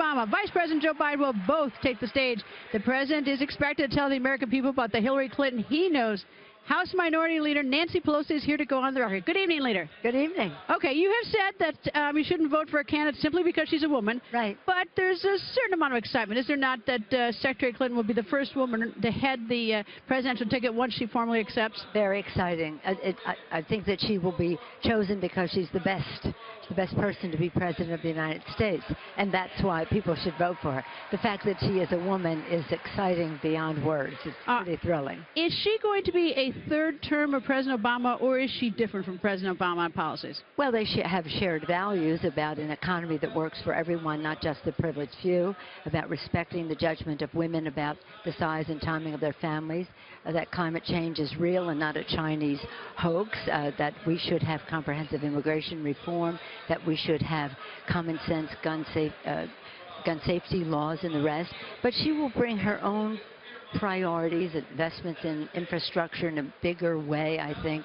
Obama, Vice President Joe Biden will both take the stage. The president is expected to tell the American people about the Hillary Clinton he knows. House Minority Leader Nancy Pelosi is here to go on the record. Good evening, Leader. Good evening. Okay, you have said that you shouldn't vote for a candidate simply because she's a woman. Right. But there's a certain amount of excitement, is there not, that Secretary Clinton will be the first woman to head the presidential ticket once she formally accepts? Very exciting. I think that she will be chosen because she's the best person to be president of the United States, and that's why people should vote for her. The fact that she is a woman is exciting beyond words. It's pretty thrilling. Is she going to be a third term of President Obama, or is she different from President Obama on policies? Well, they have shared values about an economy that works for everyone, not just the privileged few, about respecting the judgment of women about the size and timing of their families, that climate change is real and not a Chinese hoax, that we should have comprehensive immigration reform, that we should have common sense gun safety laws and the rest. But she will bring her own priorities, investments in infrastructure in a bigger way, I think,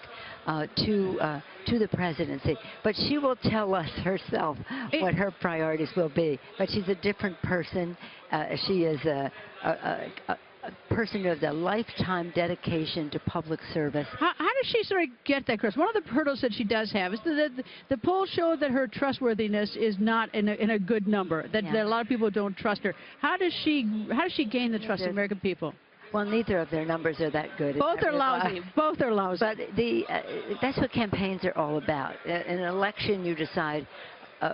to the presidency. But she will tell us herself what her priorities will be. But she's a different person. She is a person who has a lifetime dedication to public service. How does she sort of get that, Chris? One of the hurdles that she does have is the polls show that her trustworthiness is not in a good number, that a lot of people don't trust her. How does she gain the trust of the American people? Well, neither of their numbers are that good. Both are lousy. Both are lousy. But that's what campaigns are all about. In an election, you decide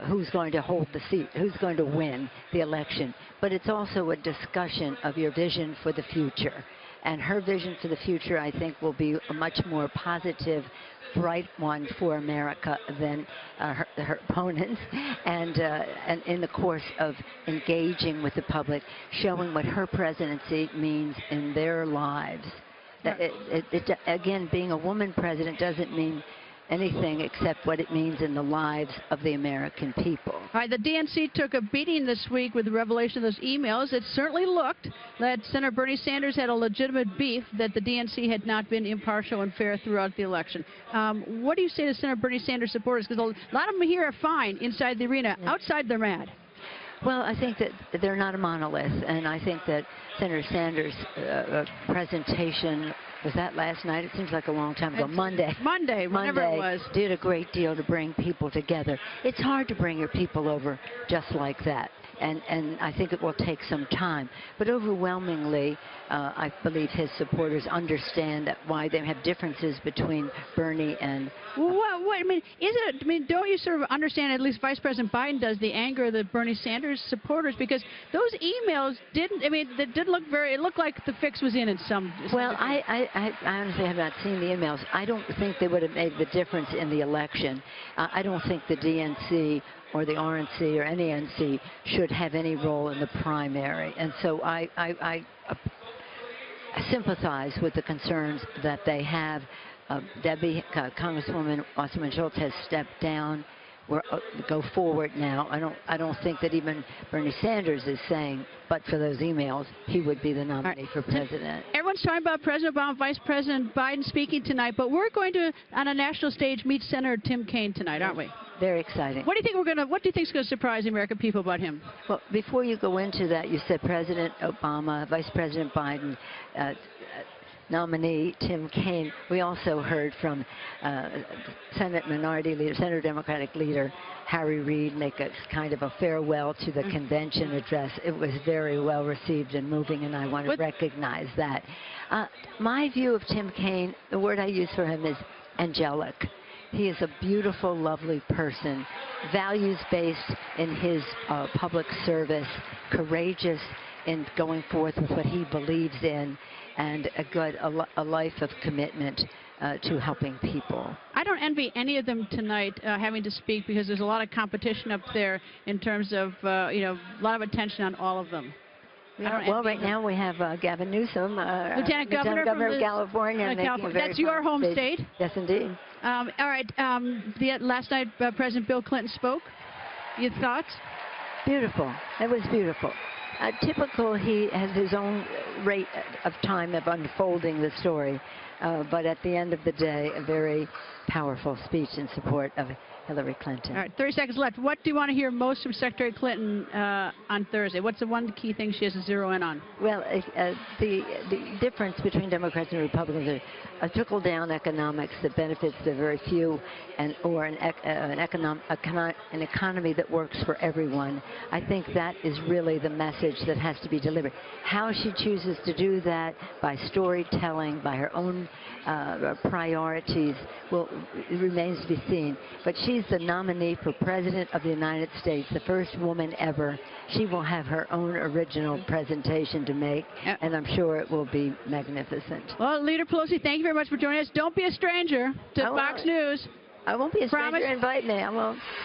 who's going to hold the seat, who's going to win the election. But it's also a discussion of your vision for the future. And her vision for the future, I think, will be a much more positive, bright one for America than her opponents. And in the course of engaging with the public, showing what her presidency means in their lives. Again, being a woman president doesn't mean anything except what it means in the lives of the American people. All right, the DNC took a beating this week with the revelation of those emails. It certainly looked that Senator Bernie Sanders had a legitimate beef that the DNC had not been impartial and fair throughout the election. What do you say to Senator Bernie Sanders supporters? Because a lot of them here are fine inside the arena. Yeah. Outside, they're mad. Well, I think that they're not a monolith, and I think that Senator Sanders' presentation, was that last night? It seems like a long time ago. Monday, whenever it was. Did a great deal to bring people together. It's hard to bring your people over just like that. And I think it will take some time. But overwhelmingly, I believe his supporters understand that why they have differences between Bernie and... Well, don't you sort of understand, at least Vice President Biden does, the anger of the Bernie Sanders supporters? Because those emails it looked like the fix was in some... Well, I honestly have not seen the emails. I don't think they would have made the difference in the election. I don't think the DNC or the RNC or any NC should have any role in the primary. And so I sympathize with the concerns that they have. Congresswoman Wasserman Schultz has stepped down. Go forward now. I don't think that even Bernie Sanders is saying, but for those emails, he would be the nominee for president. Everyone's talking about President Obama, Vice President Biden speaking tonight, but we're going to, on a national stage, meet Senator Tim Kaine tonight, aren't we? Very exciting. What do you think is going to surprise the American people about him? Well, before you go into that, you said President Obama, Vice President Biden, nominee Tim Kaine. We also heard from Senate Minority Leader, Senator Democratic Leader Harry Reid make a kind of a farewell to the convention address. It was very well received and moving, and I want to recognize that. My view of Tim Kaine, the word I use for him is angelic. He is a beautiful, lovely person, values-based in his public service, courageous in going forth with what he believes in, and a life of commitment to helping people. I don't envy any of them tonight having to speak, because there's a lot of competition up there in terms of, a lot of attention on all of them. Well, right now we have Gavin Newsom, Lieutenant Governor of California. That's your home state? Yes, indeed. All right. Last night, President Bill Clinton spoke. Your thoughts? Beautiful. It was beautiful. Typical, he has his own rate of time of unfolding the story, but at the end of the day, a very powerful speech in support of Hillary Clinton. All right, 30 seconds left. What do you want to hear most from Secretary Clinton on Thursday? What's the one key thing she has to zero in on? Well, the difference between Democrats and Republicans is a trickle-down economics that benefits the very few, or an economy that works for everyone. I think that is really the message that has to be delivered. How she chooses to do that, by storytelling, by her own priorities, it remains to be seen. But she's the nominee for President of the United States, the first woman ever. She will have her own original presentation to make, and I'm sure it will be magnificent. Well, Leader Pelosi, thank you very much for joining us. Don't be a stranger to Fox News. I won't be a stranger. Invite me. I won't.